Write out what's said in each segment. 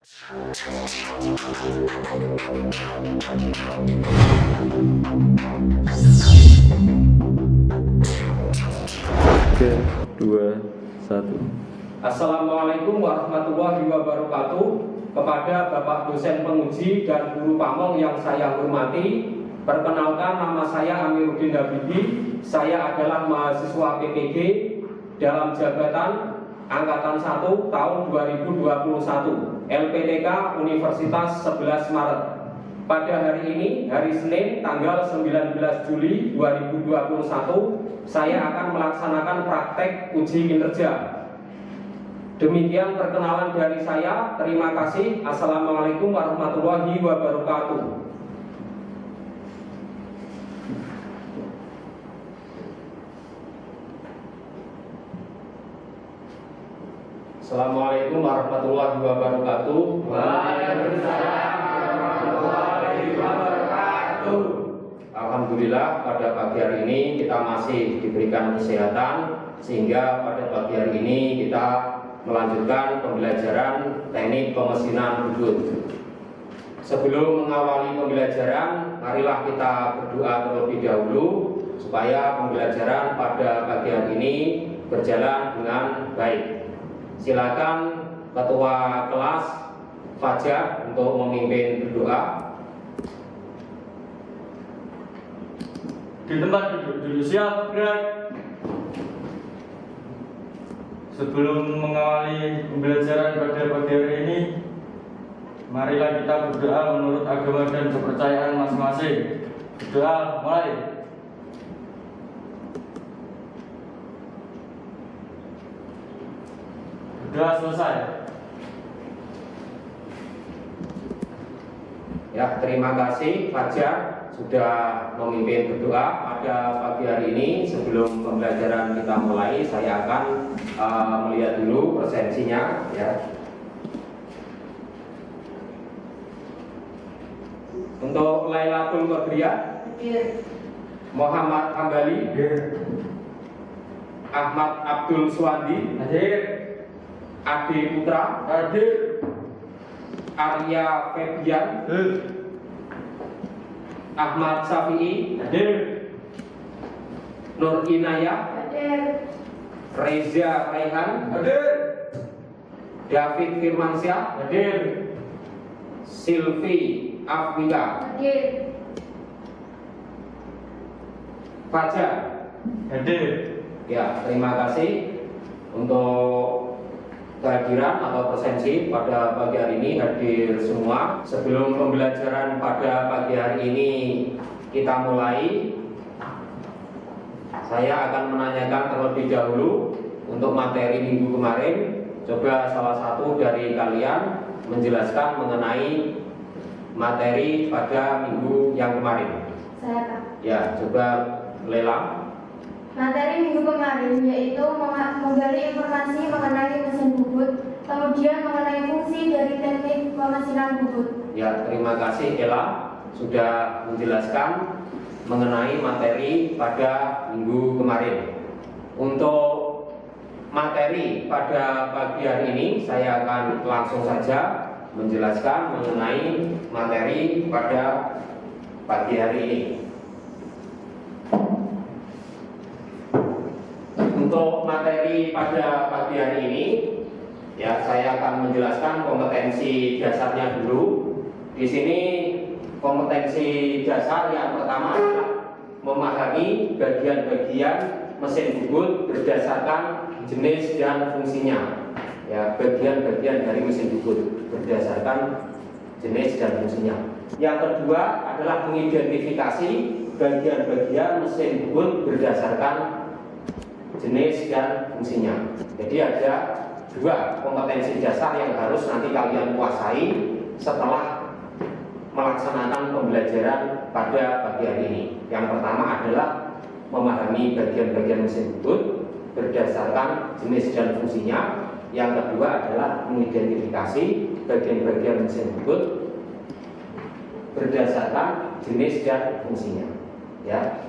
Tiga, dua, satu. Assalamualaikum warahmatullahi wabarakatuh. Kepada Bapak dosen penguji dan guru pamong yang saya hormati, perkenalkan, nama saya Amiruddin Habibie. Saya adalah mahasiswa PPG dalam jabatan Angkatan 1 tahun 2021 LPTK Universitas 11 Maret. Pada hari ini, hari Senin, tanggal 19 Juli 2021, saya akan melaksanakan praktek uji kinerja. Demikian perkenalan dari saya. Terima kasih. Assalamualaikum warahmatullahi wabarakatuh. Assalamualaikum warahmatullahi wabarakatuh. Waalaikumsalam warahmatullahi wabarakatuh. Alhamdulillah, pada pagi hari ini kita masih diberikan kesehatan, sehingga pada pagi hari ini kita melanjutkan pembelajaran teknik pemesinan bubut. Sebelum mengawali pembelajaran, marilah kita berdoa terlebih dahulu supaya pembelajaran pada pagi hari ini berjalan dengan baik. Silakan Ketua Kelas Fajar untuk memimpin berdoa. Di tempat duduk siap, gerak. Sebelum mengawali pembelajaran pada pagi hari ini, marilah kita berdoa menurut agama dan kepercayaan masing-masing. Berdoa mulai. Berdoa selesai. Ya, terima kasih Fajar sudah memimpin berdoa pada pagi hari ini. Sebelum pembelajaran kita mulai, saya akan melihat dulu presensinya, ya. Untuk Lailatul Qadrah, Muhammad Hambali, Ahmad Abdul Suwandi, Ade Putra, Arya Febian, Ahmad Syafi'i, Nur Inayah, Reza Raihan, David Firmansyah, Silvi Afwika, Fajar. Ya, terima kasih untuk kehadiran atau presensi pada pagi hari ini. Hadir semua. Sebelum pembelajaran pada pagi hari ini kita mulai, saya akan menanyakan terlebih dahulu untuk materi minggu kemarin. Coba salah satu dari kalian menjelaskan mengenai materi pada minggu yang kemarin. Saya, Pak. Ya, coba Lela. Materi minggu kemarin yaitu menggali informasi mengenai mesin bubut, kemudian mengenai fungsi dari teknik pemesinan bubut. Ya, terima kasih Ella sudah menjelaskan mengenai materi pada minggu kemarin. Untuk materi pada pagi hari ini, saya akan langsung saja menjelaskan mengenai materi pada pagi hari ini. Untuk materi pada pagi hari ini, ya, saya akan menjelaskan kompetensi dasarnya dulu. Di sini kompetensi dasar yang pertama adalah memahami bagian-bagian mesin bubut berdasarkan jenis dan fungsinya. Ya, bagian-bagian dari mesin bubut berdasarkan jenis dan fungsinya. Yang kedua adalah mengidentifikasi bagian-bagian mesin bubut berdasarkan jenis dan fungsinya. Jadi ada dua kompetensi dasar yang harus nanti kalian kuasai setelah melaksanakan pembelajaran pada pagi hari ini. Yang pertama adalah memahami bagian-bagian mesin bubut berdasarkan jenis dan fungsinya. Yang kedua adalah mengidentifikasi bagian-bagian mesin bubut berdasarkan jenis dan fungsinya. Ya.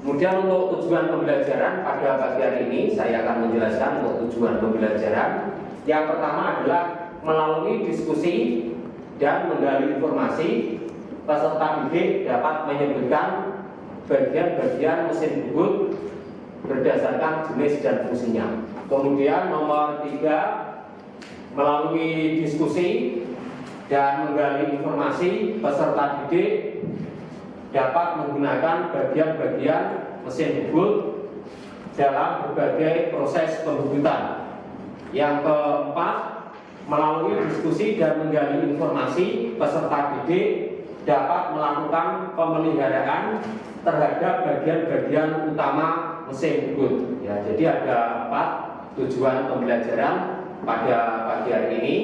Kemudian untuk tujuan pembelajaran pada pagi hari ini, saya akan menjelaskan untuk tujuan pembelajaran. Yang pertama adalah melalui diskusi dan menggali informasi, peserta didik dapat menyebutkan bagian-bagian mesin bubut berdasarkan jenis dan fungsinya. Kemudian nomor 3, melalui diskusi dan menggali informasi, peserta didik dapat menggunakan bagian-bagian mesin bubut dalam berbagai proses pembubutan. Yang keempat, melalui diskusi dan menggali informasi, peserta didik dapat melakukan pemeliharaan terhadap bagian-bagian utama mesin bubut. Ya, jadi ada 4 tujuan pembelajaran pada pagi hari ini.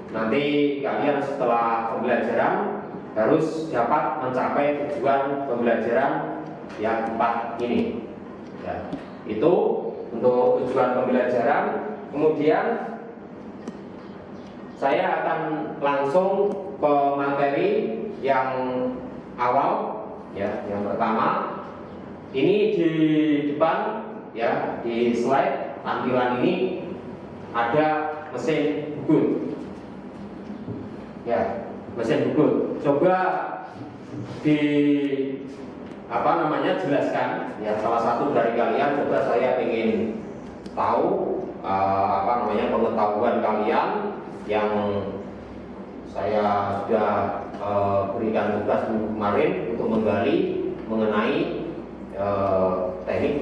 Nanti kalian setelah pembelajaran harus dapat mencapai tujuan pembelajaran yang 4 ini. Ya, itu untuk tujuan pembelajaran. Kemudian saya akan langsung ke materi yang awal, ya. Yang pertama, ini di depan, ya, di slide tampilan ini ada mesin bubut, ya, mesin bubut. Coba jelaskan, ya, salah satu dari kalian. Coba saya ingin tahu pengetahuan kalian yang saya sudah berikan tugas minggu kemarin untuk menggali mengenai teknik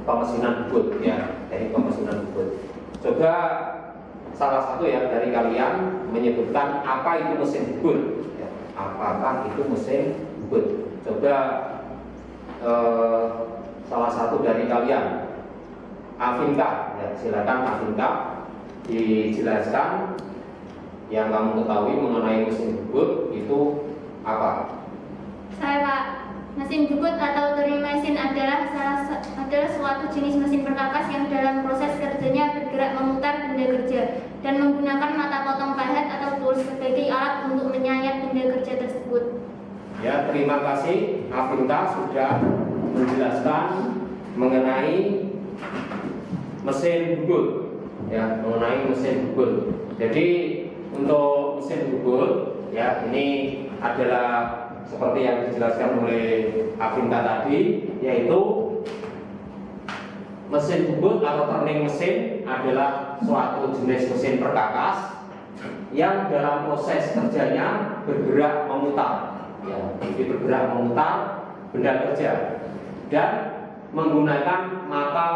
pemesinan bubut, ya, teknik pemesinan bubut. Coba salah satu, ya, dari kalian menyebutkan apa itu mesin bubut, ya, apakah itu mesin bubut. Coba salah satu dari kalian, Afinka, ya, silakan Afinka dijelaskan yang kamu ketahui mengenai mesin bubut itu apa? Saya, Pak. Mesin bubut atau turning mesin adalah suatu jenis mesin perkakas yang dalam proses kerjanya bergerak memutar benda kerja dan menggunakan mata potong pahat atau tools sebagai alat untuk menyayat benda kerja tersebut. Ya, terima kasih Afinka sudah menjelaskan mengenai mesin bubut, ya, mengenai mesin bubut. Jadi untuk mesin bubut, ya, ini adalah seperti yang dijelaskan oleh Afinka tadi, yaitu mesin bubut atau turning mesin adalah suatu jenis mesin perkakas yang dalam proses kerjanya bergerak memutar, ya, jadi bergerak memutar benda kerja dan menggunakan mata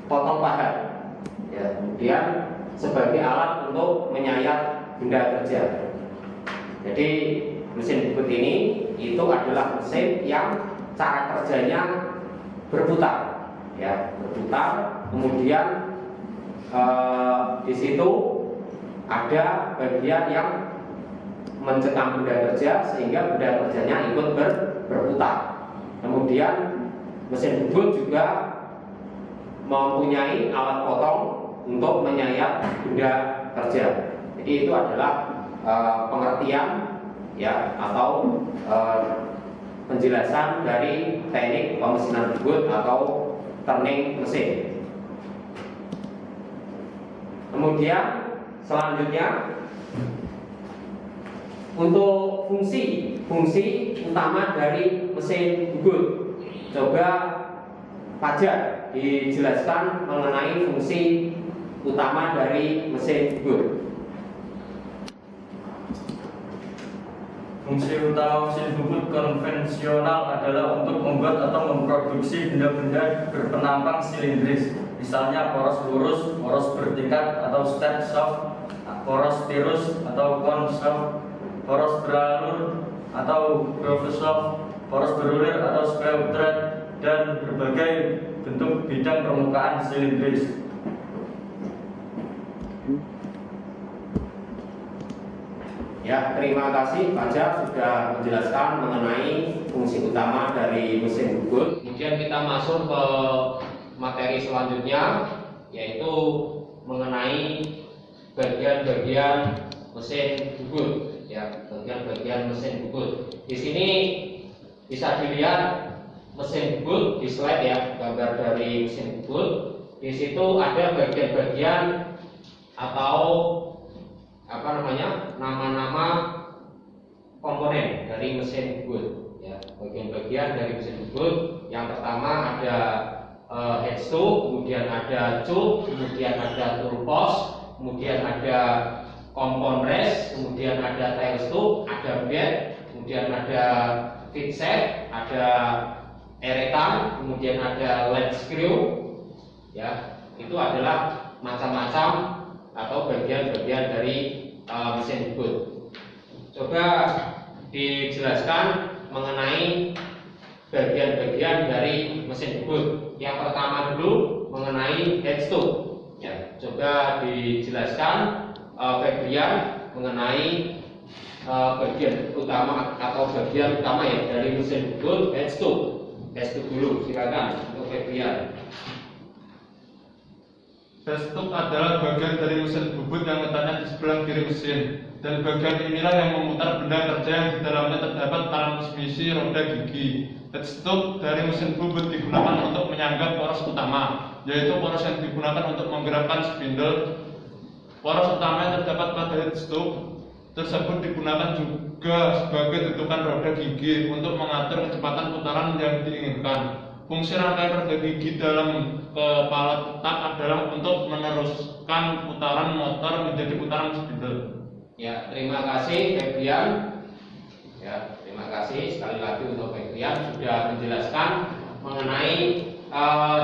potong pahat, ya, kemudian sebagai alat untuk menyayat benda kerja. Jadi mesin bubut ini itu adalah mesin yang cara kerjanya berputar, ya, berputar. Kemudian di situ ada bagian yang mencekam benda kerja sehingga benda kerjanya ikut berputar. Kemudian mesin bubut juga mempunyai alat potong untuk menyayat benda kerja. Jadi itu adalah pengertian, ya, atau penjelasan dari teknik pemesinan bubut atau turning mesin. Kemudian selanjutnya untuk fungsi utama dari mesin bubut. Coba Fajar dijelaskan mengenai fungsi utama dari mesin bubut. Fungsi utama mesin bubut konvensional adalah untuk membuat atau memproduksi benda-benda berpenampang silindris, misalnya poros lurus, poros bertingkat atau stack shaft, poros tirus atau cone shaft, poros beralur atau groove shaft, poros berulir atau square thread, dan berbagai bentuk bidang permukaan silindris. Ya, terima kasih Fajar sudah menjelaskan mengenai fungsi utama dari mesin bubut. Kemudian kita masuk ke materi selanjutnya, yaitu mengenai bagian-bagian mesin bubut, ya, bagian-bagian mesin bubut. Di sini bisa dilihat mesin bubut di slide, ya, gambar dari mesin bubut. Di situ ada bagian-bagian atau nama-nama komponen dari mesin bubut. Ya, bagian-bagian dari mesin bubut. Yang pertama ada headstock, kemudian ada cup, kemudian ada toolbox, kemudian ada kompon rest, kemudian ada tailstock, ada bed, kemudian ada feed set, ada eretan, kemudian ada latch screw. Ya, itu adalah macam-macam atau bagian-bagian dari mesin bubut. Coba dijelaskan mengenai bagian-bagian dari mesin bubut. Yang pertama dulu mengenai headstock. Ya, coba dijelaskan Febrian mengenai bagian utama atau bagian utama ya dari mesin bubut headstock. Headstock dulu, silakan untuk Febrian. Headstock adalah bagian dari mesin bubut yang letaknya di sebelah kiri mesin, dan bagian inilah yang memutar benda kerja yang di dalamnya terdapat transmisi roda gigi. Headstock dari mesin bubut digunakan untuk menyangga poros utama, yaitu poros yang digunakan untuk menggerakkan spindle. Poros utama yang terdapat pada headstock tersebut digunakan juga sebagai tutupan roda gigi untuk mengatur kecepatan putaran yang diinginkan. Fungsi rangkaian roda gigi dalam kepala tetap adalah untuk meneruskan putaran motor menjadi putaran spindle. Ya, terima kasih Febrian. Ya, terima kasih sekali lagi untuk Febrian sudah menjelaskan mengenai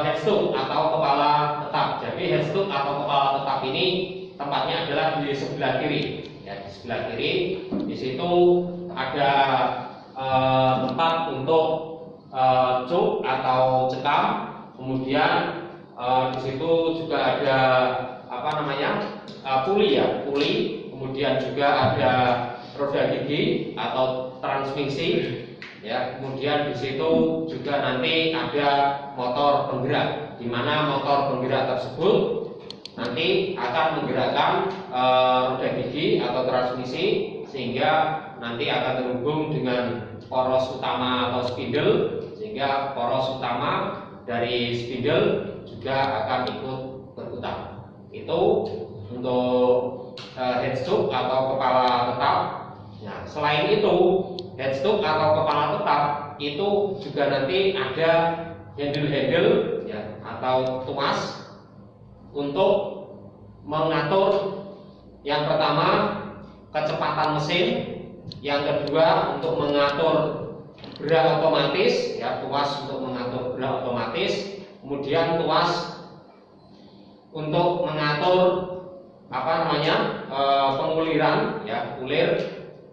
headstock atau kepala tetap. Jadi headstock atau kepala tetap ini tempatnya adalah di sebelah kiri. Ya, di sebelah kiri. Di situ ada tempat untuk cup atau cekam, kemudian di situ juga ada puli ya, puli, kemudian juga ada roda gigi atau transmisi, ya, kemudian di situ juga nanti ada motor penggerak, di mana motor penggerak tersebut nanti akan menggerakkan roda gigi atau transmisi sehingga nanti akan terhubung dengan poros utama atau spindle, sehingga poros utama dari spindle juga akan ikut berputar. Itu untuk headstock atau kepala tetap. Nah, selain itu headstock atau kepala tetap itu juga nanti ada handle-handle ya, atau tuas untuk mengatur yang pertama kecepatan mesin, yang kedua untuk mengatur gerak otomatis ya, tuas untuk mengatur gerak otomatis, kemudian tuas untuk mengatur penguliran ya, ulir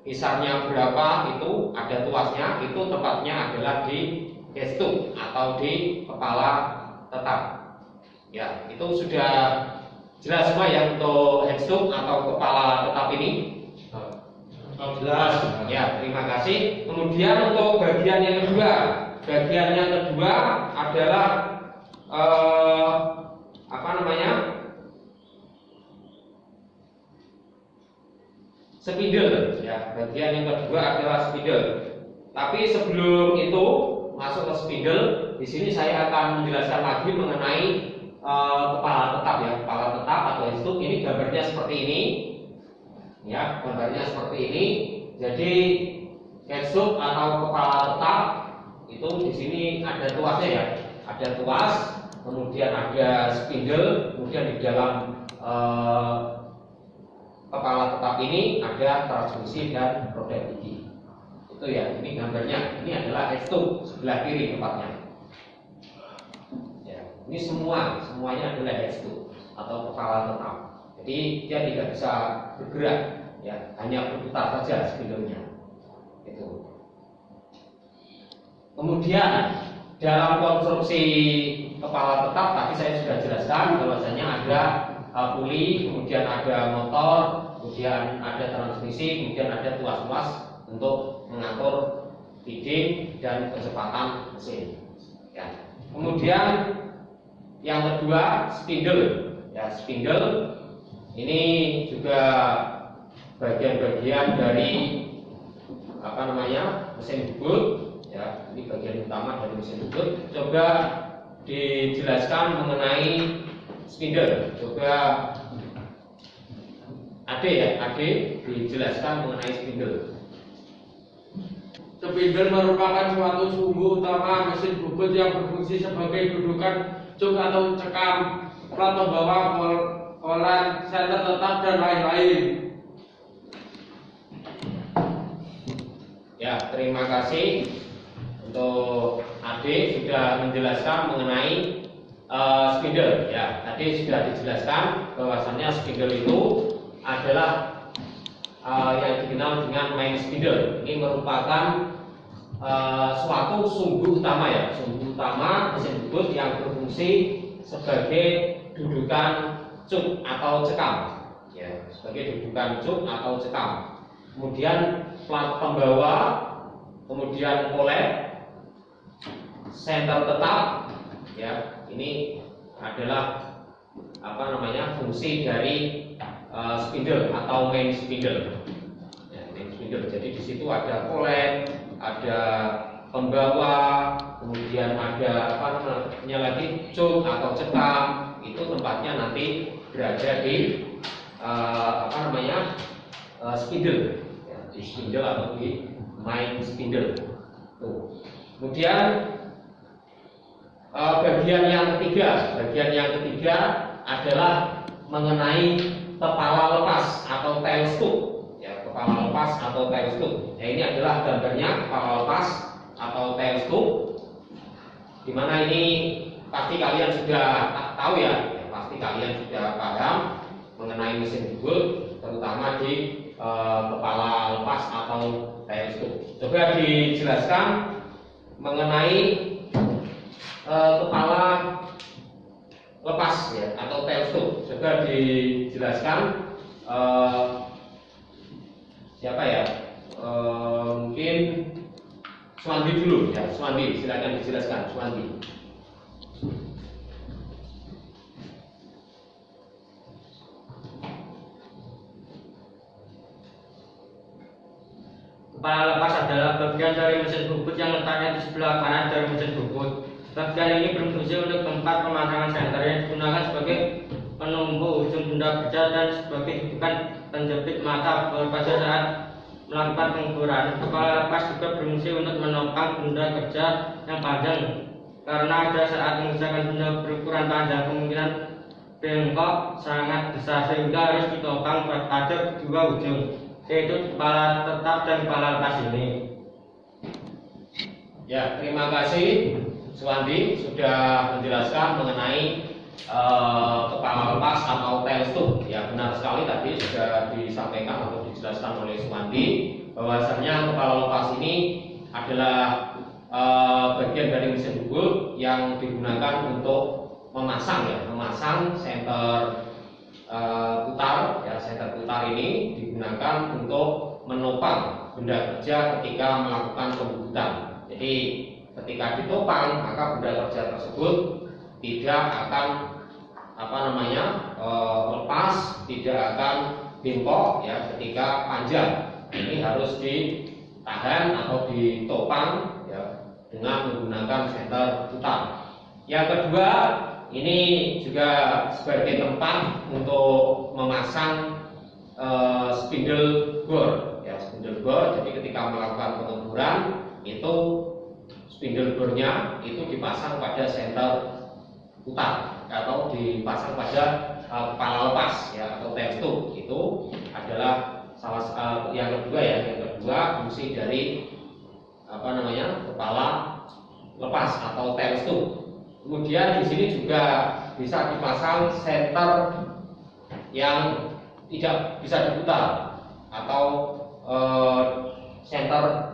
pisarnya berapa itu ada tuasnya, itu tempatnya adalah di headstock atau di kepala tetap. Ya, itu sudah jelas semua ya untuk headstock atau kepala tetap ini. Jelas. Ya, terima kasih. Kemudian untuk bagian yang kedua, adalah spindle. Ya, bagian yang kedua adalah spindle. Tapi sebelum itu masuk ke spindle, di sini saya akan menjelaskan lagi mengenai kepala tetap ya, kepala tetap atau headstock. Ini gambarnya seperti ini. Ya, gambarnya seperti ini. Jadi headstock atau kepala tetap itu di sini ada tuasnya ya, ada tuas, kemudian ada spindle, kemudian di dalam kepala tetap ini ada transmisi dan roda gigi. Itu ya, ini gambarnya. Ini adalah headstock sebelah kiri tempatnya. Ya, ini semuanya adalah headstock atau kepala tetap. Jadi dia tidak bisa bergerak, ya, hanya berputar saja spindle-nya. Itu. Kemudian dalam konstruksi kepala tetap tadi saya sudah jelaskan bahwasanya ada puli, kemudian ada motor, kemudian ada transmisi, kemudian ada tuas-tuas untuk mengatur feeding dan kecepatan mesin. Ya. Kemudian yang kedua spindle. Ya, spindle ini juga bagian-bagian dari mesin bubut. Ya, ini bagian utama dari mesin bubut. Coba dijelaskan mengenai spindle. Coba Ade ya, Ade dijelaskan mengenai spindle. Spindle merupakan suatu sumbu utama mesin bubut yang berfungsi sebagai dudukan cuk atau cekam, plat pembawa, kolan, senter tetap dan lain-lain. Ya, terima kasih untuk Ade sudah menjelaskan mengenai spindle. Ya, tadi sudah dijelaskan bahwasannya spindle itu adalah yang dikenal dengan main spindle. Ini merupakan suatu sumbu utama ya, sumbu utama mesin bubut yang berfungsi sebagai dudukan cuk atau cekam, ya, sebagai dudukan cuk atau cekam. Kemudian plat pembawa, kemudian kolet, senter tetap, ya, ini adalah fungsi dari spindle atau main spindle. Ya, main spindle. Jadi di situ ada kolet, ada pembawa, kemudian ada lagi cuk atau cekam. Itu tempatnya nanti berada di spindle, ya, di spindle atau di main spindle. Tuh. Kemudian bagian yang ketiga adalah mengenai kepala lepas atau tail scoop, ya, kepala lepas atau tail scoop. Ya, ini adalah gambarnya kepala lepas atau tail scoop, dimana ini pasti kalian sudah tahu ya, pasti kalian sudah paham mengenai mesin bubut, terutama di kepala lepas atau tail scoop. Coba dijelaskan mengenai kepala lepas ya atau tail scoop. Coba dijelaskan siapa ya? Mungkin Suwandi dulu ya. Suwandi, silakan dijelaskan Suwandi. Kepala lepas adalah bagian dari mesin bubut yang letaknya di sebelah kanan dari mesin bubut. Bagian ini berfungsi untuk tempat pemasangan senter yang digunakan sebagai penumpu ujung benda kerja dan sebagai dudukan penjepit mata pada saat melakukan pengukuran. Kepala lepas juga berfungsi untuk menopang benda kerja yang panjang, karena ada saat mengerjakan benda berukuran panjang kemungkinan bengkok sangat besar sehingga harus ditopang pada dua ujung, yaitu kepala tetap dan kepala lepas ini. Ya, terima kasih Suwandi sudah menjelaskan mengenai kepala lepas atau tail scoop. Ya, benar sekali tadi sudah disampaikan atau dijelaskan oleh Suwandi bahwasanya kepala lepas ini adalah bagian dari mesin bubut yang digunakan untuk memasang senter putar. Ya, senter putar ini digunakan untuk menopang benda kerja ketika melakukan pembubutan. Jadi ketika ditopang, maka benda kerja tersebut tidak akan lepas, tidak akan bengkok ya ketika panjang. Ini harus ditahan atau ditopang ya dengan menggunakan senter putar. Yang kedua, ini juga sebagai tempat untuk memasang spindle bore ya, spindle bore. Jadi ketika melakukan pengemburan itu spindle bore-nya itu dipasang pada senter putar atau dipasang pada kepala lepas ya atau tail scoop. Itu adalah yang kedua ya, yang kedua fungsi dari kepala lepas atau tail scoop. Kemudian di sini juga bisa dipasang senter yang tidak bisa diputar atau senter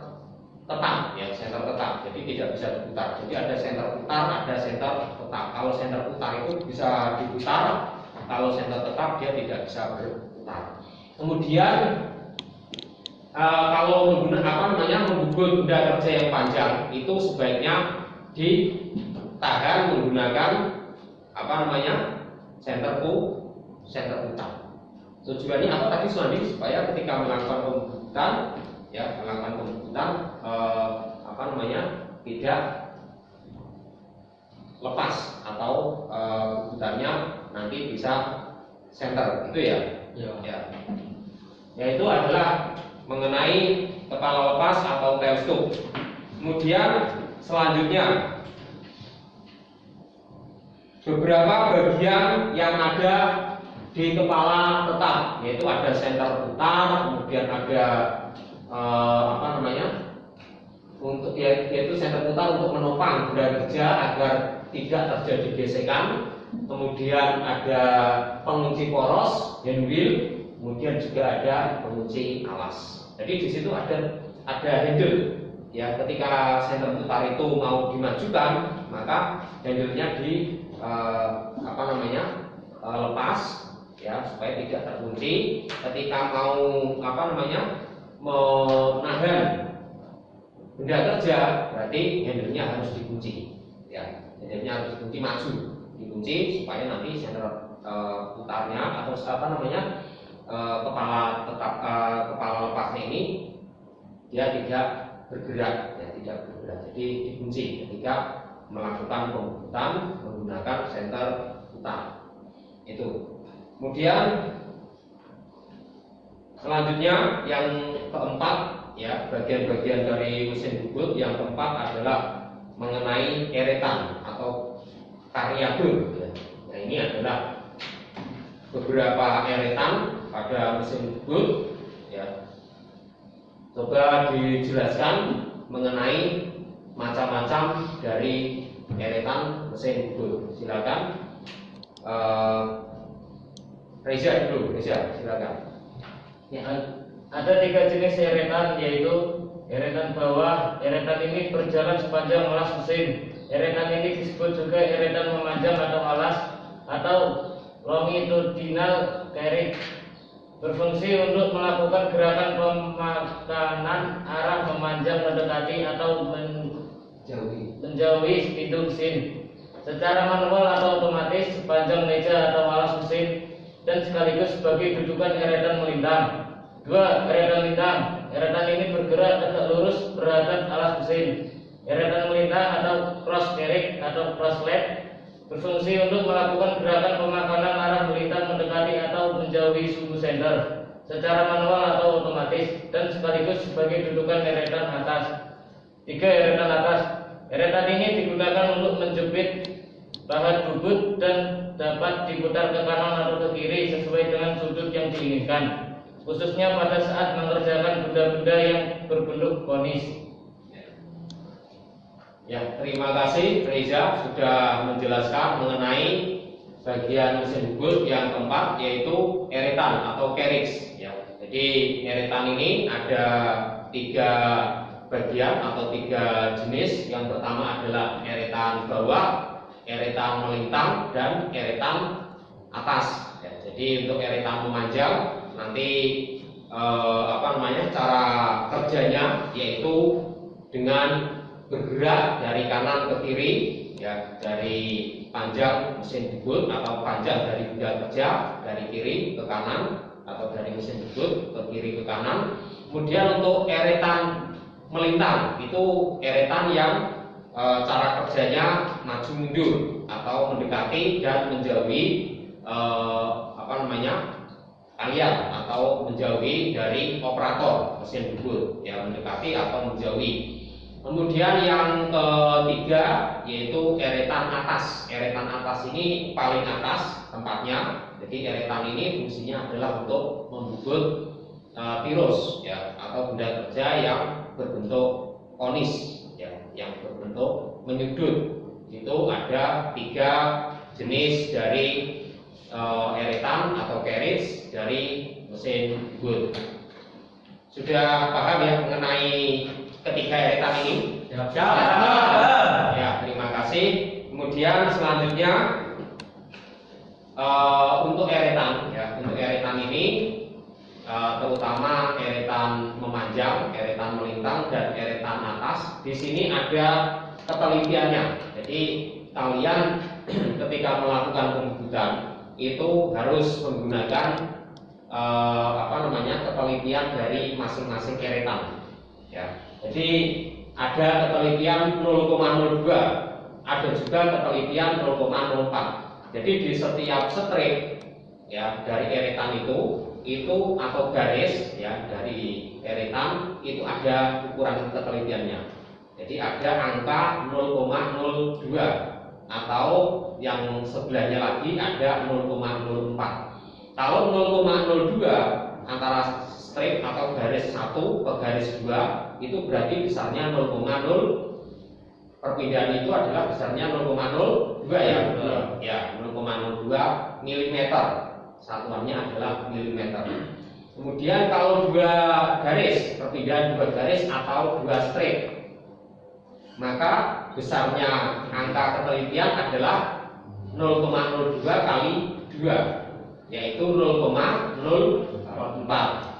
tetap ya, senter tetap. Jadi tidak bisa diputar. Jadi ada senter putar, ada senter tetap. Kalau senter putar itu bisa diputar, kalau senter tetap dia tidak bisa berputar. Kemudian kalau membubut benda kerja yang panjang itu sebaiknya ditahan menggunakan senter putar. Tujuannya apa tadi Suwandi? Supaya ketika melakukan pembubutan ya, tidak lepas atau bubutannya nanti bisa senter, itu ya. Ya. yaitu adalah mengenai kepala lepas atau tail scoop. Kemudian selanjutnya beberapa bagian yang ada di kepala tetap, yaitu ada senter putar, kemudian ada untuk yaitu senter putar untuk menopang benda kerja agar tidak terjadi gesekan. Kemudian ada pengunci poros hand wheel, kemudian juga ada pengunci alas. Jadi di situ ada handle. Ya, ketika senter putar itu mau dimajukan, maka handle-nya lepas ya supaya tidak terkunci. Ketika mau menahan benda kerja, berarti handle-nya harus dikunci. Ya, handle-nya harus dikunci supaya nanti senter putarnya atau kepala lepasnya ini dia tidak bergerak. Jadi dikunci ketika melakukan pembuatan menggunakan senter putar. Itu. Kemudian selanjutnya yang keempat, ya, bagian-bagian dari mesin bubut yang keempat adalah mengenai eretan atau variabel. Ya. Nah, ini adalah beberapa eretan pada mesin bubut. Ya. Coba dijelaskan mengenai macam-macam dari eretan mesin bubut. Silakan. Reza dulu, silakan. Ya, ada 3 jenis eretan, yaitu eretan bawah. Eretan ini berjalan sepanjang alas mesin. Eretan ini disebut juga eretan memanjang atau alas atau longitudinal carriage. Berfungsi untuk melakukan gerakan pemakanan arah memanjang, mendekati atau menjauhi pintu mesin secara manual atau otomatis sepanjang meja atau alas mesin, dan sekaligus sebagai dudukan eretan melintang. 2. Eretan lintang. Eretan ini bergerak tegak lurus berhadap alas mesin. Eretan melintang atau cross carriage atau cross leg berfungsi untuk melakukan gerakan pemakanan arah melintang, mendekati atau menjauhi sumbu senter secara manual atau otomatis, dan sekaligus sebagai dudukan eretan atas. 3. Eretan atas. Eretan ini digunakan untuk menjepit bahan bubut dan dapat diputar ke kanan atau ke kiri sesuai dengan sudut yang diinginkan, khususnya pada saat mengerjakan benda-benda yang berbentuk konis. Ya, terima kasih Reza sudah menjelaskan mengenai bagian mesin bubut yang keempat, yaitu eretan atau carriage. Ya, jadi eretan ini ada 3 bagian atau 3 jenis. Yang pertama adalah eretan bawah, eretan melintang, dan eretan atas. Ya, jadi untuk eretan memanjang nanti cara kerjanya yaitu dengan bergerak dari kanan ke kiri, ya, dari panjang mesin bubut atau panjang dari benda kerja dari kiri ke kanan atau dari mesin bubut ke kiri ke kanan. Kemudian untuk eretan melintang itu eretan yang cara kerjanya maju mundur atau mendekati dan menjauhi kalian atau menjauhi dari operator mesin bubut, ya, mendekati atau menjauhi. Kemudian yang ketiga yaitu eretan atas. Eretan atas ini paling atas tempatnya. Jadi eretan ini fungsinya adalah untuk membubut tirus, ya, atau benda kerja yang berbentuk konis, ya, yang berbentuk menyudut. Itu ada 3 jenis dari eretan atau carriage dari mesin bubut. Sudah paham ya mengenai ketiga eretan ini? Ya, terima kasih. Kemudian selanjutnya untuk eretan, ya, untuk eretan ini terutama eretan memanjang, eretan melintang, dan eretan atas. Di sini ada ketelitiannya. Jadi kalian ketika melakukan pembubutan itu harus menggunakan ketelitian dari masing-masing eretan. Ya. Jadi ada ketelitian 0,02, ada juga ketelitian 0,04. Jadi di setiap strip, ya, dari eretan itu atau garis ya dari eretan itu ada ukuran ketelitiannya. Jadi ada angka 0,02 atau yang sebelahnya lagi ada 0,04. Kalau 0,02 antara strip atau garis 1 ke garis 2 itu berarti besarnya 0,0. Perpindahan itu adalah besarnya 0,02 ya. Ya, 0,02 mm. Satuannya adalah milimeter. Kemudian kalau dua garis, perpindahan dua garis atau dua strip, maka besarnya angka ketelitian adalah 0,02 kali 2, yaitu 0,04.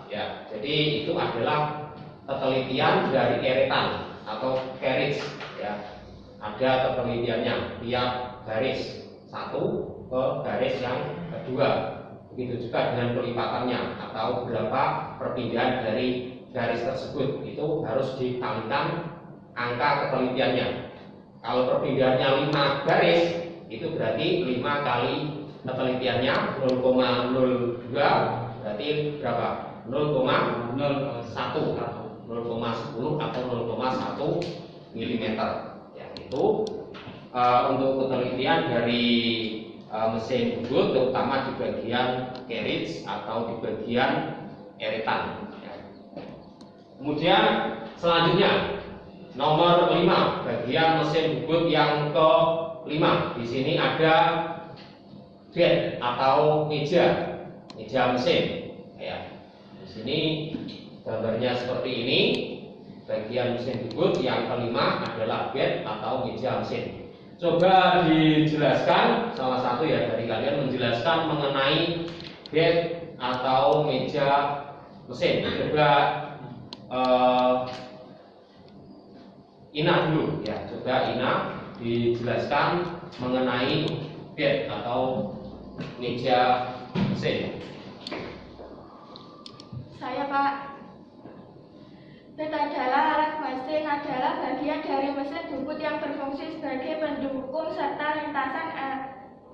Ya, jadi itu adalah ketelitian dari eretan atau carriage. Ya, ada ketelitiannya tiap garis satu ke garis yang kedua. Begitu juga dengan pelipatannya atau berapa perpindahan dari garis tersebut, itu harus dikalikan angka ketelitiannya. Kalau perpindahannya 5 garis, itu berarti 5 kali ketelitiannya 0,02 berarti berapa? 0,01 0,10 atau 0,1 mm. Ya, itu untuk ketelitian dari mesin bubut, terutama di bagian carriage atau di bagian eretan. Ya. Kemudian selanjutnya nomor 5, bagian mesin bubut yang ke-5. Di sini ada bed atau meja mesin. Ya. Di sini gambarnya seperti ini. Bagian mesin bubut yang ke-5 adalah bed atau meja mesin. Coba dijelaskan, salah satu ya dari kalian menjelaskan mengenai bed atau meja mesin. Coba Ina dulu ya, coba Ina dijelaskan mengenai bed atau meja mesin. Saya Pak. Bed adalah alat mesin, adalah bagian dari mesin bubut yang berfungsi sebagai pendukung serta lintasan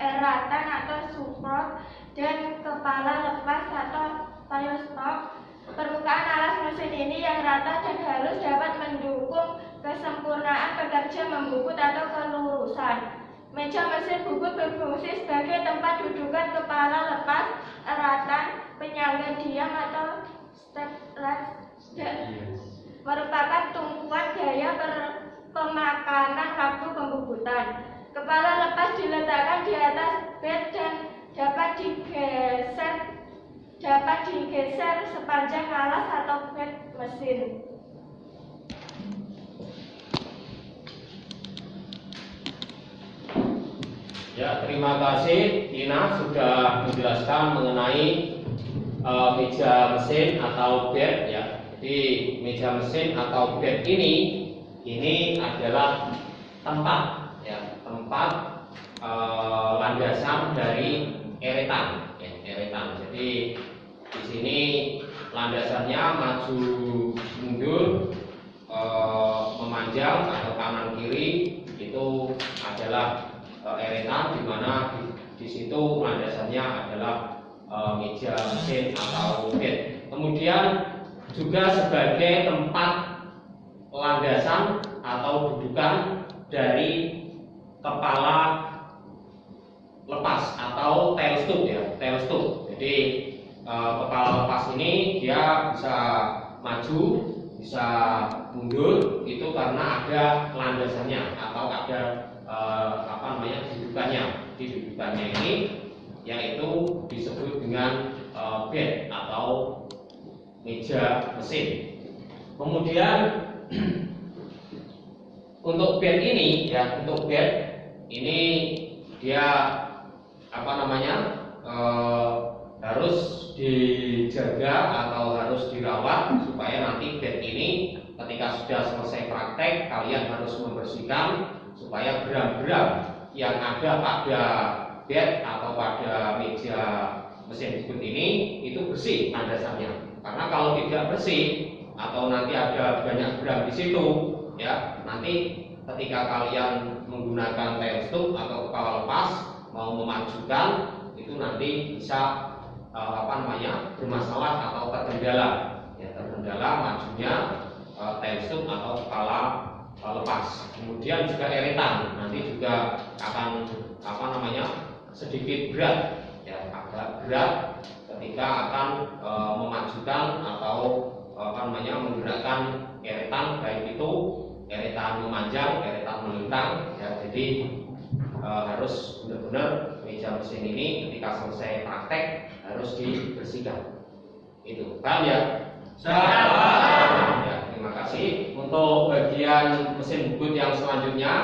eratan atau support dan kepala lepas atau tail stop. Permukaan alas mesin ini yang rata dan halus dapat mendukung kesempurnaan pekerja membubut atau kelurusan. Meja mesin bubut berfungsi sebagai tempat dudukan kepala lepas, eratan, penyangga diam atau steples, merupakan tumpuan daya pemakanan waktu pembubutan. Kepala lepas diletakkan di atas bed dan dapat digeser sepanjang alas atau bed mesin. Ya, terima kasih Ina sudah menjelaskan mengenai meja mesin atau bed ya. Jadi meja mesin atau bed ini adalah tempat ya, tempat landasan dari eretan ya, eretan. Jadi di sini landasannya maju mundur, memanjang atau kanan kiri itu adalah eretan, di mana di situ landasannya adalah meja mesin atau bed. Kemudian juga sebagai tempat landasan atau dudukan dari kepala lepas atau tail stub ya, tail stub. Jadi kepala lepas ini dia bisa maju, bisa mundur, itu karena ada landasannya atau ada dudukannya. Di dudukannya ini yaitu disebut dengan bed atau meja mesin. Kemudian untuk bed ini ya, untuk bed ini dia harus dijaga atau harus dirawat supaya nanti bed ini ketika sudah selesai praktek kalian harus membersihkan supaya gram-gram yang ada pada bed atau pada meja mesin bubut ini itu bersih landasannya. Karena kalau tidak bersih atau nanti ada banyak gram di situ, ya nanti ketika kalian menggunakan tail stub atau kepala lepas mau memajukan itu nanti bisa bermasalah atau terkendala, ya, terkendala majunya tensum atau kepala lepas. Kemudian juga eretan, nanti juga akan sedikit berat, ya, agak berat ketika akan memajukan atau menggerakkan eretan, baik itu eretan memanjang, eretan melintang, ya. Jadi harus benar-benar meja mesin ini ketika selesai praktek harus dibersihkan. Itu paham ya? Ya, terima kasih. Untuk bagian mesin bubut yang selanjutnya,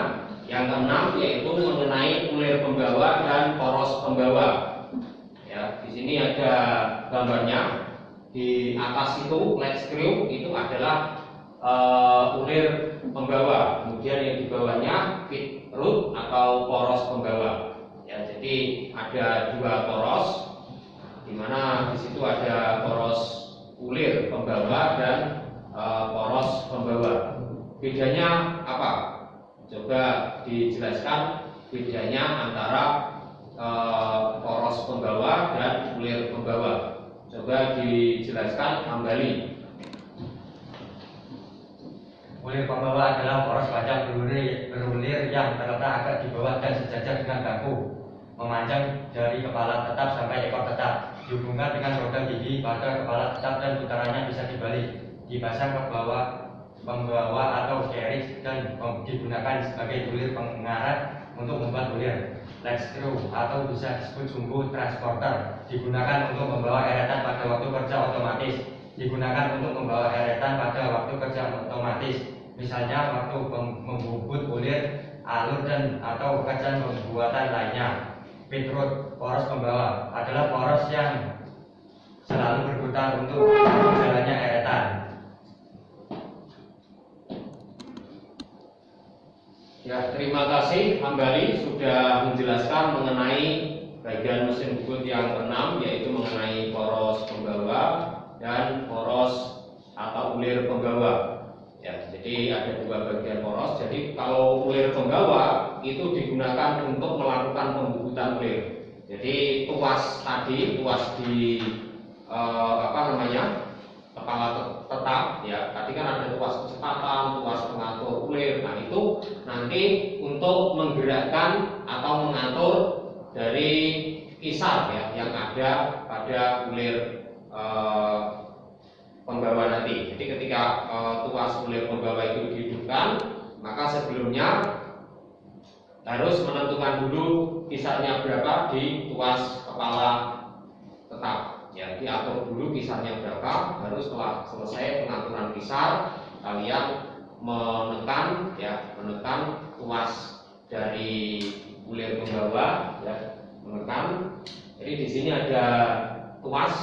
yang keenam, yaitu mengenai ulir pembawa dan poros pembawa. Ya, di sini ada gambarnya. Di atas itu latch screw itu adalah ulir pembawa. Kemudian yang di bawahnya feed root atau poros pembawa. Ya, jadi ada dua poros, di mana di situ ada poros ulir pembawa dan poros pembawa. Bedanya apa? Coba dijelaskan bedanya antara poros pembawa dan ulir pembawa. Coba dijelaskan kembali. Ulir pembawa adalah poros panjang berulir yang terletak agak di bawah dan sejajar dengan baku, memanjang dari kepala tetap sampai ekor tetap, dihubungkan dengan roda gigi pada kepala tetap dan putarannya bisa dibalik, dipasang ke bawah pembawa atau carriage dan digunakan sebagai ulir pengarat untuk membuat ulir. Latch screw atau bisa disebut sumbu transporter digunakan untuk membawa eretan pada waktu kerja otomatis, digunakan untuk membawa eretan pada waktu kerja otomatis, misalnya waktu membubut ulir, alur dan atau kerja pembuatan lainnya. Feed root, poros pembawa, adalah poros yang selalu berputar untuk jalannya eretan. Ya, terima kasih kembali sudah menjelaskan mengenai bagian mesin bubut yang keenam, yaitu mengenai poros pembawa dan poros atau ulir pembawa. Ya, jadi ada dua bagian poros. Jadi kalau ulir pembawa itu digunakan untuk melakukan pembubutan ulir. Jadi tuas tadi, tuas di kepala tetap, ya. Tadi kan ada tuas kecepatan, tuas pengatur ulir. Nah, itu nanti untuk menggerakkan atau mengatur dari kisar, ya, yang ada pada ulir pembawa nanti. Jadi ketika tuas ulir pembawa itu dihidupkan, maka sebelumnya harus menentukan dulu kisarnya berapa di tuas kepala tetap. Ya, diatur dulu kisarnya berapa, baru setelah selesai pengaturan kisar, kalian menekan tuas dari ulir pembawa, ya, menekan. Jadi di sini ada tuas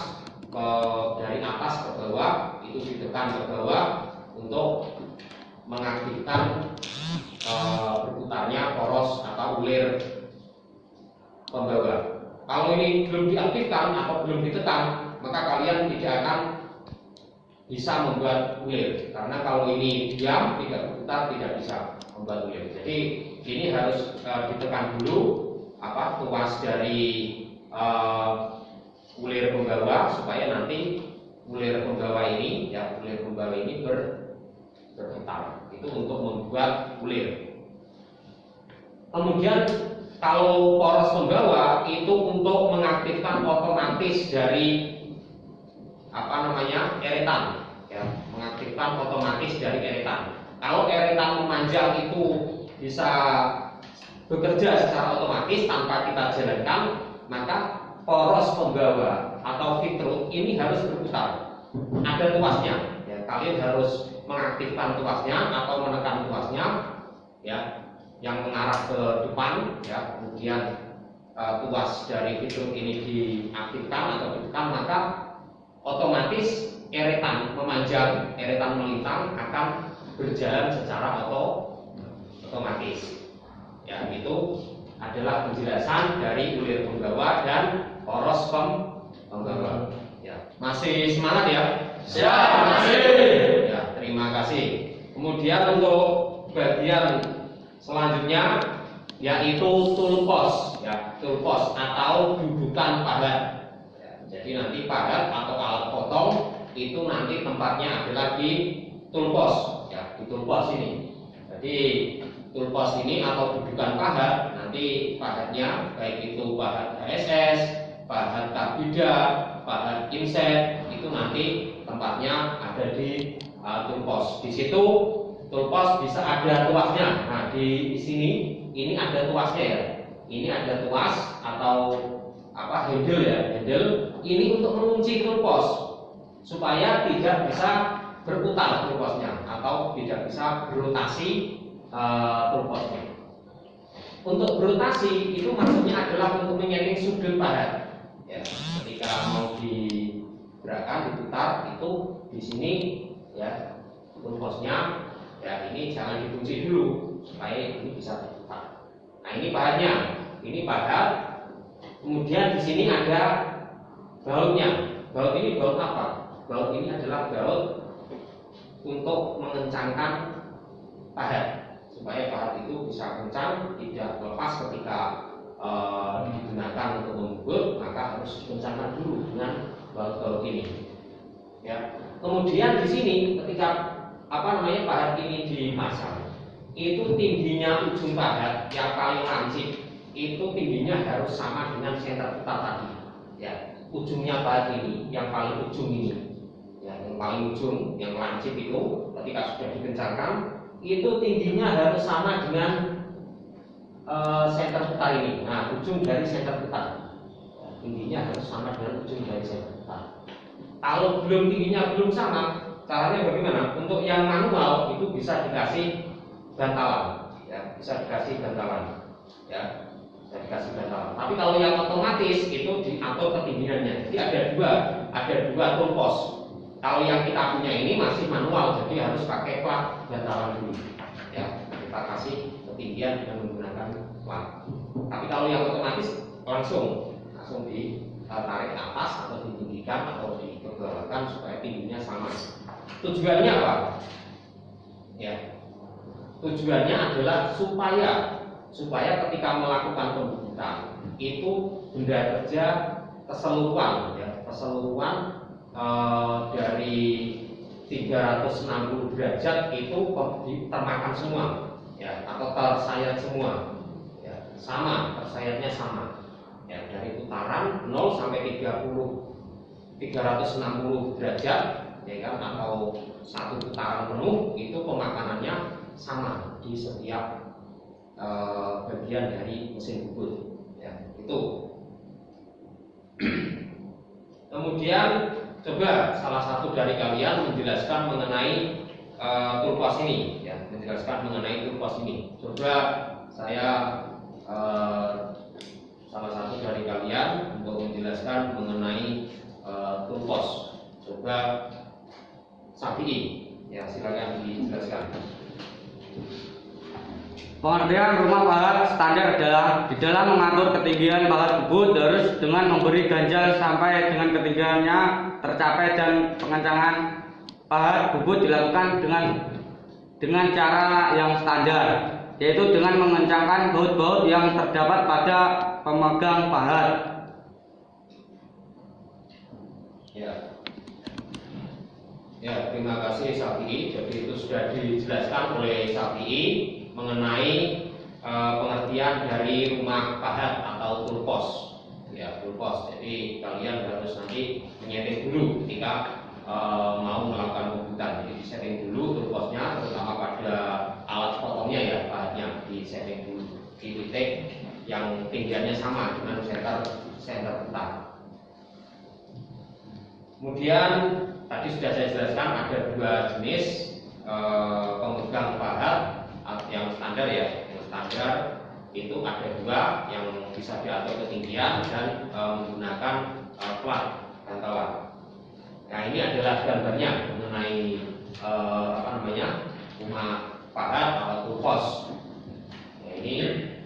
dari atas ke bawah, itu ditekan ke bawah untuk mengaktifkan berputarnya poros atau ulir pembawa. Kalau ini belum diaktifkan atau belum ditekan, maka kalian tidak akan bisa membuat ulir. Karena kalau ini diam, tidak berputar, tidak bisa membuat ulir. Jadi ini harus ditekan dulu tuas dari ulir pembawa supaya nanti ulir pembawa ini berputar. Itu untuk membuat ulir. Kemudian kalau poros pembawa itu untuk mengaktifkan otomatis dari eretan, ya, mengaktifkan otomatis dari eretan. Kalau eretan memanjang itu bisa bekerja secara otomatis tanpa kita jalankan, maka poros pembawa atau feed root ini harus berputar. Ada tuasnya, ya, kalian harus mengaktifkan tuasnya atau menekan tuasnya, ya, yang mengarah ke depan, ya. Kemudian tuas dari feed root ini diaktifkan atau ditekan, maka otomatis eretan memanjang, eretan melintang akan berjalan secara otomatis. Ya, itu adalah penjelasan dari ulir pembawa dan poros pembawa. Ya, masih semangat ya? Siap, masih. Ya, terima kasih. Kemudian untuk bagian selanjutnya yaitu tool post, ya, tool post atau dudukan pahat. Ya, Jadi nanti pahat atau alat potong itu nanti tempatnya adalah di toolbox, ya, di toolbox ini. Jadi toolbox ini atau dudukan pahat, nanti pahatnya baik itu pahat HSS, pahat karbida, pahat inset, itu nanti tempatnya ada di toolbox. Di situ toolbox bisa ada tuasnya. Nah, di sini ini ada tuasnya ya. Ini ada tuas atau handle ya, handle ini untuk mengunci toolbox supaya tidak bisa berputar toolboxnya atau tidak bisa berotasi toolboxnya. Untuk berotasi itu maksudnya adalah untuk menyeting sudut pahat. Ya, ketika mau digerakkan, diputar itu di sini ya toolboxnya ya ini jangan dikunci dulu supaya ini bisa diputar. Nah ini pahatnya, ini pahat. Kemudian di sini ada bautnya. Baut ini baut apa? Baut ini adalah baut untuk mengencangkan pahat supaya pahat itu bisa kencang, tidak lepas ketika digunakan untuk membut, maka harus dikencangkan dulu dengan baut-baut ini. Ya. Kemudian di sini ketika pahat ini dipasang, itu tingginya ujung pahat yang paling lancip itu tingginya harus sama dengan senter putar tadi. Ya, ujungnya pahat ini yang paling ujung ini. Ya, yang paling ujung, yang lancip itu ketika sudah dikencangkan itu tingginya harus sama dengan senter putar ini. Nah, ujung dari senter putar ya, tingginya harus sama dengan ujung dari senter putar. Kalau tingginya belum sama, caranya bagaimana? Untuk yang manual itu bisa dikasih bantalan, ya, bisa dikasih bantalan, ya, bisa dikasih bantalan. Tapi kalau yang otomatis itu diatur ketinggiannya. Jadi ada dua toolbox. Kalau yang kita punya ini masih manual, jadi harus pakai plat bantalan dulu. Ya, kita kasih ketinggian dengan menggunakan plat. Tapi kalau yang otomatis langsung ditarik ke atas atau ditinggikan atau dikebalikan supaya tingginya sama. Tujuannya apa? Ya, tujuannya adalah supaya ketika melakukan pembubutan itu benda kerja keseluruhan, ya, dari 360 derajat itu termakan semua, ya, atau tersayat semua, ya, sama, tersayatnya sama, ya, dari putaran 0 sampai 360 derajat, ya kan, atau satu putaran penuh itu pemakanannya sama di setiap bagian dari mesin bubut, ya, itu. Kemudian coba salah satu dari kalian menjelaskan mengenai toolbox ini, ya, menjelaskan mengenai toolbox ini. Coba saya salah satu dari kalian untuk menjelaskan mengenai toolbox. Coba Safi, ya, silakan dijelaskan. Pengertian rumah pahat standar adalah di dalam mengatur ketinggian pahat bubut harus dengan memberi ganjal sampai dengan ketinggiannya tercapai dan pengencangan pahat bubut dilakukan dengan cara yang standar, yaitu dengan mengencangkan baut-baut yang terdapat pada pemegang pahat. Ya, terima kasih Safi. Jadi itu sudah dijelaskan oleh Safi mengenai pengertian dari rumah pahat atau toolbox. Ya, toolbox. Jadi kalian harus nanti menyeting dulu ketika mau melakukan pembubutan. Jadi disetting dulu toolboxnya, terutama pada alat potongnya ya, pahatnya disetting dulu di titik yang tinggiannya sama dengan senter putar. Kemudian tadi sudah saya jelaskan ada dua jenis pemegang pahat yang standar ya. Yang standar itu ada dua, yang bisa diatur ketinggian dan menggunakan plat bantalan. Nah, ini adalah gambarnya mengenai rumah pahat atau toolbox. Nah, ini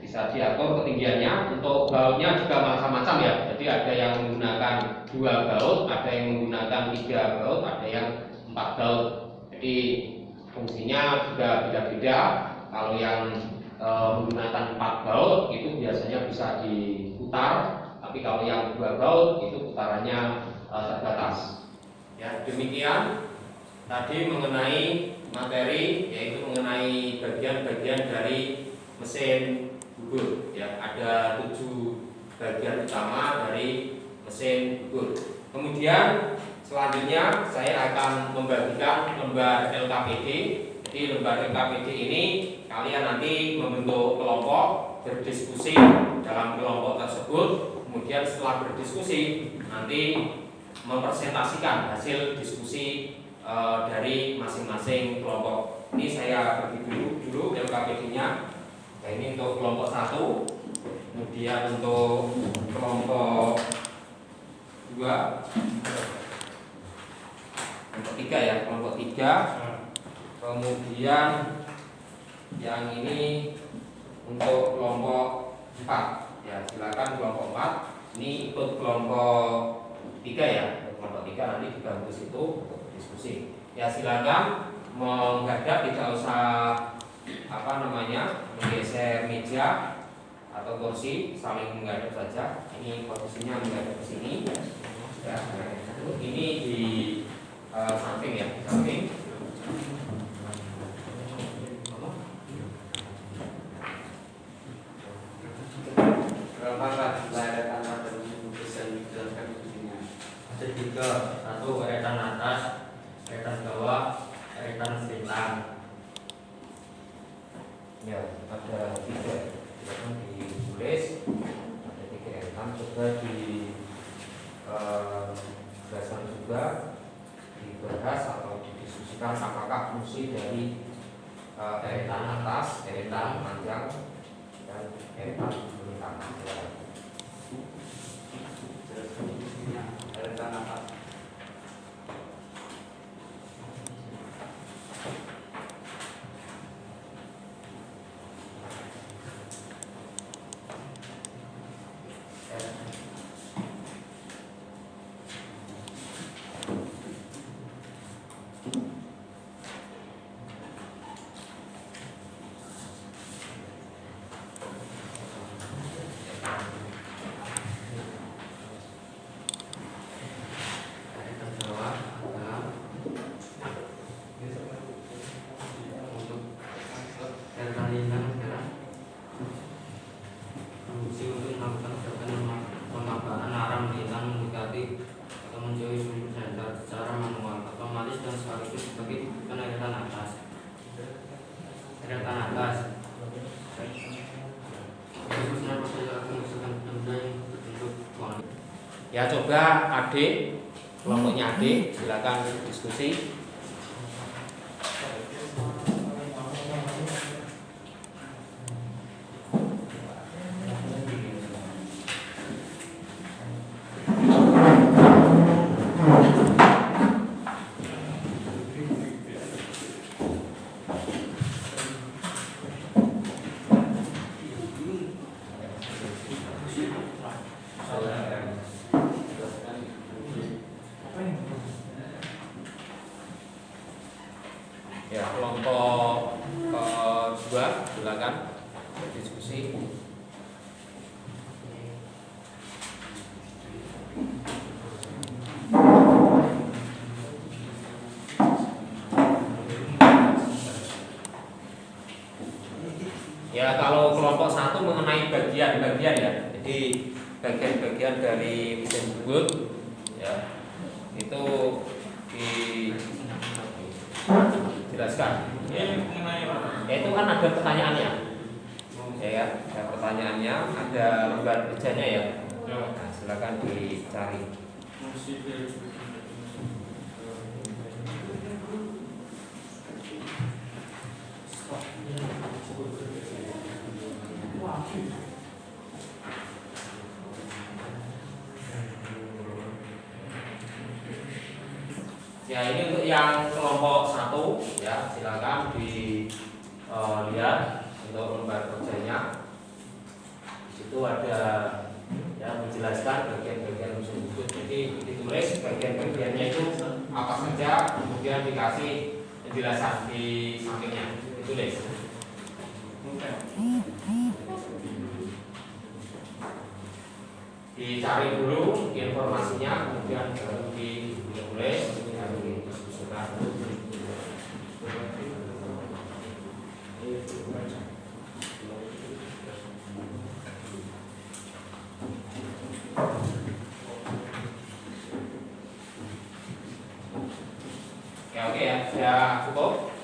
bisa diatur ketinggiannya. Untuk bautnya juga macam-macam ya. Jadi ada yang menggunakan 2 baut, ada yang menggunakan 3 baut, ada yang 4 baut. Jadi fungsinya juga beda-beda. Kalau yang menggunakan 4 baut itu biasanya bisa diputar, tapi kalau yang 2 baut itu pemutarannya terbatas. Ya, demikian tadi mengenai materi, yaitu mengenai bagian-bagian dari mesin bubur. Ya, ada 7 bagian utama dari mesin bubur. Kemudian selanjutnya saya akan membagikan lembar LKPD. Jadi lembar LKPD ini kalian nanti membentuk kelompok, berdiskusi dalam kelompok tersebut. Kemudian setelah berdiskusi nanti mempresentasikan hasil diskusi dari masing-masing kelompok. Ini saya bagi dulu LKPD-nya. Nah, ini untuk kelompok 1, kemudian untuk kelompok 2, kelompok 3 ya, kelompok 3. Kemudian yang ini untuk kelompok 4. Ya, silakan kelompok 4. Ini ikut kelompok 3 ya. Kelompok 3 nanti dibantu situ untuk diskusi. Ya, silakan menghadap, tidak usah menggeser meja atau kursi, saling menghadap saja. Ini posisinya menghadap ke sini. Ya, ini di samping ya, di samping. Ada 3, 1 eretan atas, eretan bawah, eretan selintang. Ya, ada 3. Silakan ditulis. Ada 3 eretan. Coba dijelaskan juga, dibahas atau didiskusikan apakah fungsi dari eretan atas, eretan panjang, dan eretan selintang. Eretan atas. Ya, coba adik, kelompoknya adik, silakan diskusi. Ya, kelompok 2 silakan diskusi. Ya, kalau kelompok 1 mengenai bagian-bagian ya. Jadi bagian-bagian dari mesin bubur ya, itu dijelaskan. Ya. Itu kan ada pertanyaannya. Ya, ada pertanyaannya, ada lembar kerjanya ya. Nah, silakan dicari. Ya, ini untuk yang kelompok 1 ya, silakan dilihat untuk lembar kerjanya. Di situ ada ya menjelaskan bagian-bagian mesin bubur. Jadi ditulis bagian-bagiannya itu apa saja, kemudian dikasih penjelasan di sampingnya. Ditulis. dicari dulu informasinya, kemudian baru ditulis, baru didiskusikan. Oke ya, sudah cukup?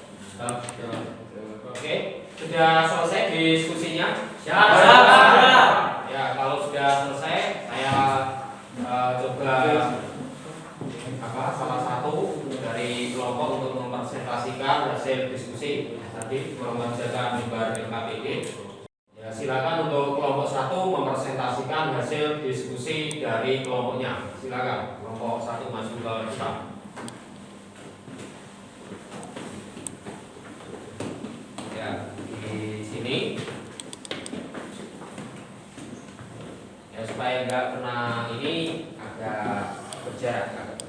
Oke, sudah selesai diskusinya? Ya, kalau sudah selesai, saya coba salah satu dari kelompok untuk mempresentasikan hasil diskusi tadi mengerjakan mimbar LKPD. Ya, silakan untuk kelompok 1 mempresentasikan hasil diskusi dari kelompoknya. Silakan kelompok 1 maju ke depan. Ya, di sini. Ya, supaya nggak kena ini agak berjarak.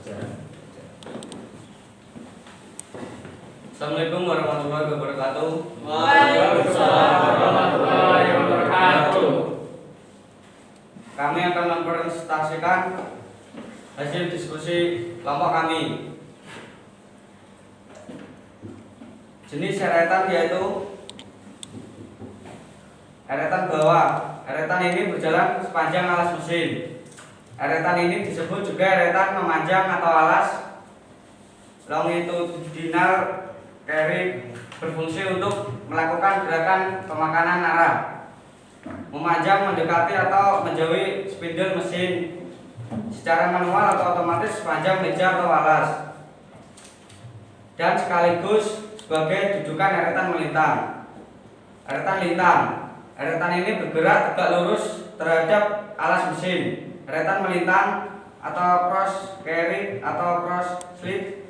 Assalamualaikum warahmatullahi wabarakatuh. Waalaikumsalam warahmatullahi wabarakatuh. Kami akan mempresentasikan hasil diskusi kelompok kami. Jenis eretan yaitu eretan bawah. Eretan ini berjalan sepanjang alas mesin. Eretan ini disebut juga eretan memanjang atau alas longitudinal carry, berfungsi untuk melakukan gerakan pemakanan arah, memanjang, mendekati atau menjauhi spindle mesin secara manual atau otomatis sepanjang meja atau alas, dan sekaligus sebagai dudukan eretan melintang. Eretan lintang. Eretan ini bergerak tegak lurus terhadap alas mesin. Eretan melintang atau cross carry atau cross slip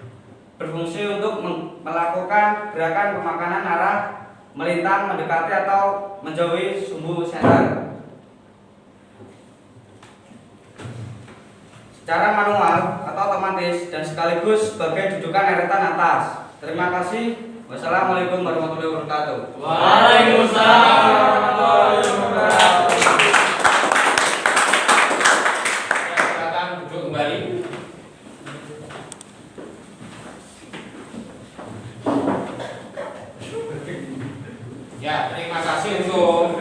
berfungsi untuk melakukan gerakan pemakanan arah, melintang, mendekati atau menjauhi sumbu senter secara manual atau otomatis, dan sekaligus sebagai dudukan eretan atas. Terima kasih. Wassalamualaikum warahmatullahi wabarakatuh. Waalaikumsalam warahmatullahi wabarakatuh. Ya, silakan duduk kembali. Ya, terima kasih untuk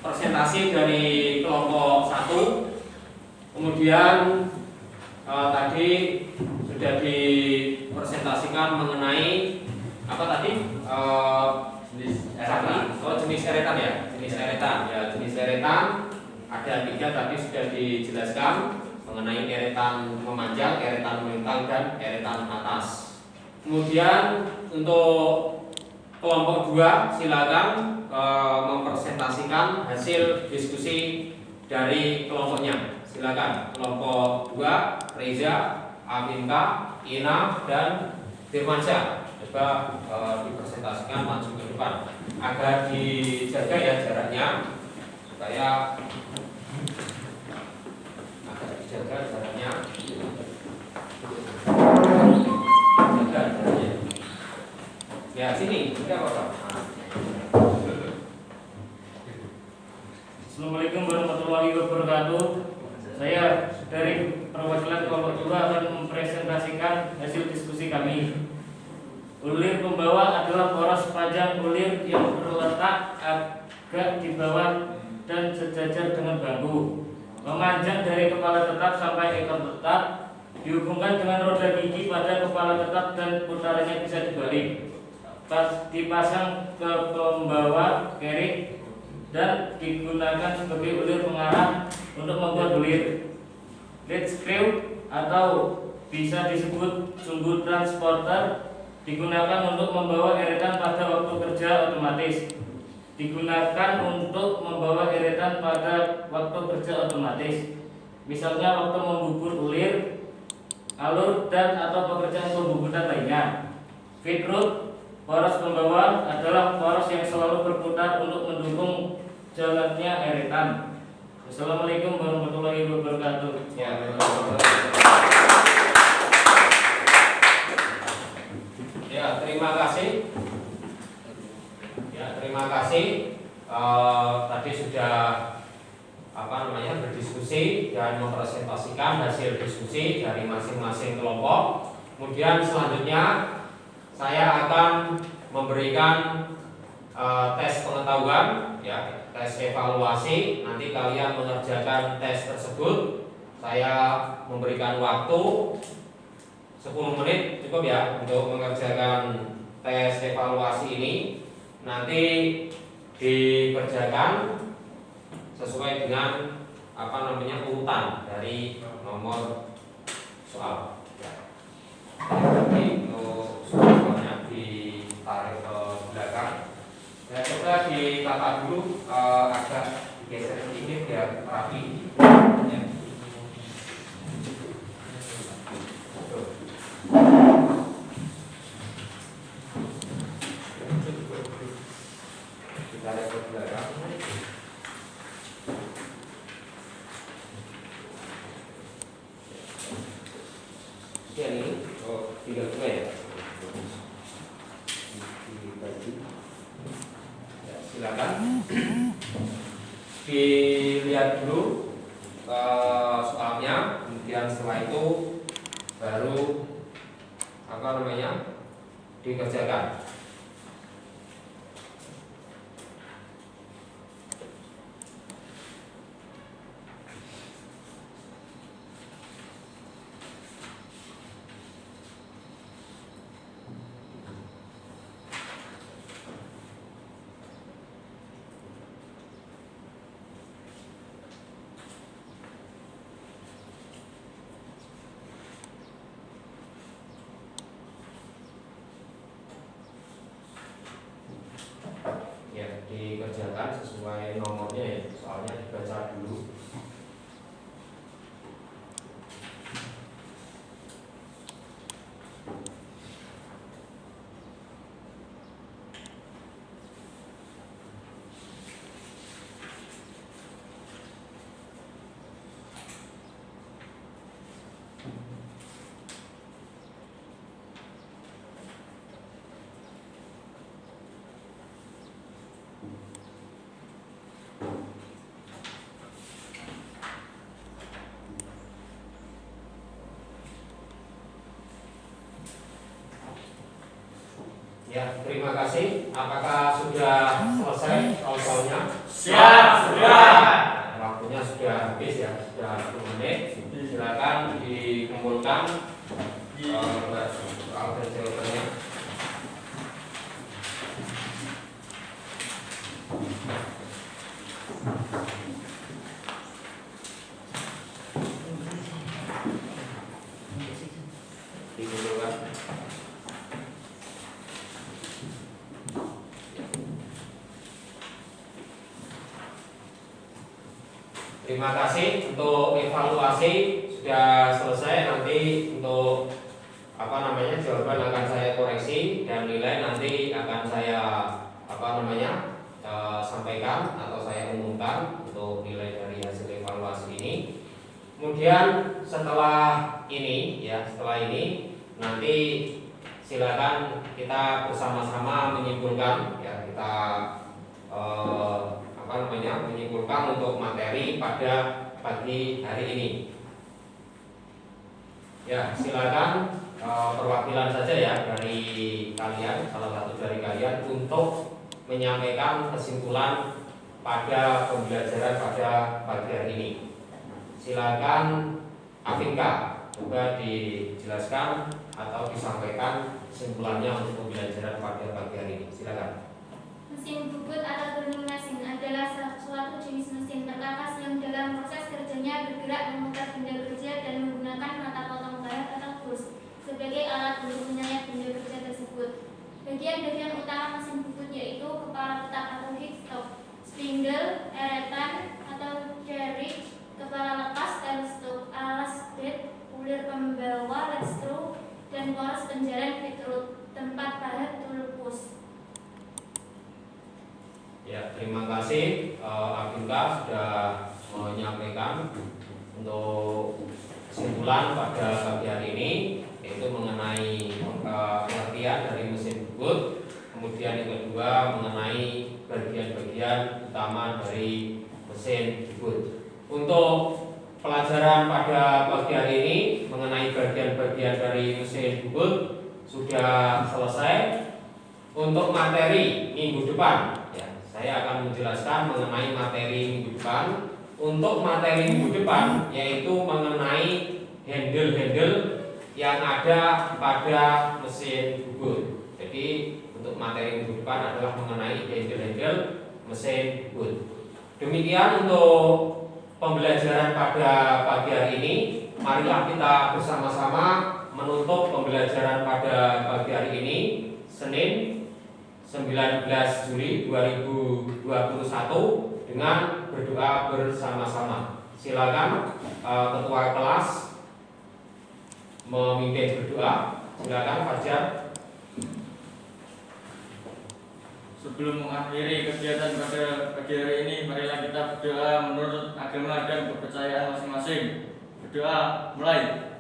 presentasi dari kelompok 1. Kemudian tadi sudah dipresentasikan mengenai apa tadi? Jenis eretan ya, jenis eretan ada 3 tadi sudah dijelaskan mengenai eretan memanjang, eretan melintang, dan eretan atas. Kemudian untuk kelompok 2 silakan mempresentasikan hasil diskusi dari kelompoknya. Silakan kelompok 2, Reza, Afinka, Ina, dan Firmansyah. Coba dipresentasikan maju ke depan agar dijaga ya jaraknya, supaya agak dijaga jaraknya. Jaga jaraknya. Ya, sini, enggak apa-apa. Assalamualaikum warahmatullahi wabarakatuh. Saya dari perwakilan kelompok 2 akan mempresentasikan hasil diskusi kami. Ulir pembawa adalah poros panjang ulir yang terletak agak di bawah dan sejajar dengan bangku, memanjang dari kepala tetap sampai ekor tetap, dihubungkan dengan roda gigi pada kepala tetap dan putarannya bisa dibalik. Dipasang ke pembawa carry dan digunakan sebagai ulir pengarah untuk membuat ulir. Lead screw atau bisa disebut sumbu transporter digunakan untuk membawa eretan pada waktu kerja otomatis. Digunakan untuk membawa eretan pada waktu kerja otomatis. Misalnya waktu membubur ulir, alur, dan atau pekerjaan pembubutan lainnya. Feed rod, poros pembawa adalah poros yang selalu berputar untuk mendukung jalannya eretan. Assalamualaikum warahmatullahi wabarakatuh. Ya, terima kasih. Tadi sudah berdiskusi dan mempresentasikan hasil diskusi dari masing-masing kelompok. Kemudian selanjutnya saya akan memberikan tes pengetahuan, ya, tes evaluasi. Nanti kalian mengerjakan tes tersebut. Saya memberikan waktu 10 menit cukup ya untuk mengerjakan tes evaluasi ini. Nanti dikerjakan sesuai dengan urutan dari nomor soal. Ya. Jadi untuk soalnya ditarik ke belakang. Ya, coba ditata dulu, agak digeser sedikit biar rapi. Ya. Ditarik ke belakang. Ini tinggal dua ya. Silakan dilihat dulu soalnya, kemudian setelah itu baru dikerjakan. Ya, dikerjakan sesuai nomornya ya, soalnya dibaca dulu. Ya, terima kasih. Apakah sudah selesai soal-soalnya? Siap, sudah. Waktunya sudah habis ya, sudah 10 menit. Silakan dikumpulkan soal dan jawabannya. Dikumpulkan. Terima kasih. Untuk evaluasi sudah selesai. Nanti untuk jawaban akan saya koreksi dan nilai nanti akan saya sampaikan atau saya umumkan untuk nilai dari hasil evaluasi ini. Kemudian setelah ini nanti silakan kita bersama-sama menyimpulkan ya, kita menyimpulkan untuk materi pada pagi hari ini. Ya, silakan perwakilan saja ya dari kalian, salah satu dari kalian untuk menyampaikan kesimpulan pada pembelajaran pada pagi hari ini. Silakan Afinka, coba dijelaskan atau disampaikan kesimpulannya untuk pembelajaran pada pagi hari ini. Silakan. Mesin bubut atau turning mesin adalah suatu jenis mesin perkakas yang dalam proses kerjanya bergerak memutar benda kerja dan menggunakan mata potong barat atau tools sebagai alat untuk menyayat benda kerja tersebut. Bagian-bagian utama mesin bubut yaitu kepala petak atau headstock, spindle, eretan atau carriage, kepala lepas, tailstock, alas bed, ulir pembawa, lead screw, dan poros penjalan fitrut, tempat pahat, tool push. Ya, terima kasih Afinka sudah menyampaikan untuk kesimpulan pada pagi hari ini, yaitu mengenai pengertian dari mesin bubut, kemudian yang kedua mengenai bagian-bagian utama dari mesin bubut. Untuk pelajaran pada pagi hari ini mengenai bagian-bagian dari mesin bubut sudah selesai. Untuk materi minggu depan, ya, saya akan menjelaskan mengenai materi minggu depan. Untuk materi minggu depan yaitu mengenai handle-handle yang ada pada mesin bubut. Jadi untuk materi minggu depan adalah mengenai handle-handle mesin bubut. Demikian untuk pembelajaran pada pagi hari ini. Marilah kita bersama-sama menutup pembelajaran pada pagi hari ini, Senin 19 Juli 2021 dengan berdoa bersama-sama. Silakan ketua kelas memimpin berdoa. Silakan Fajar. Sebelum mengakhiri kegiatan pada pagi hari ini, marilah kita berdoa menurut agama dan kepercayaan masing-masing. Berdoa mulai.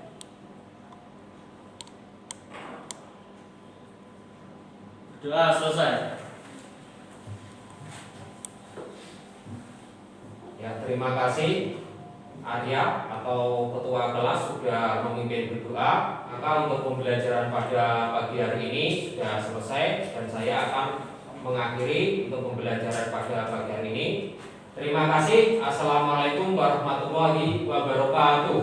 Berdoa selesai. Ya, terima kasih Arya atau ketua kelas sudah memimpin berdoa. Maka untuk pembelajaran pada pagi hari ini sudah selesai dan saya akan mengakhiri untuk pembelajaran pada pagi hari ini. Terima kasih. Assalamualaikum warahmatullahi wabarakatuh.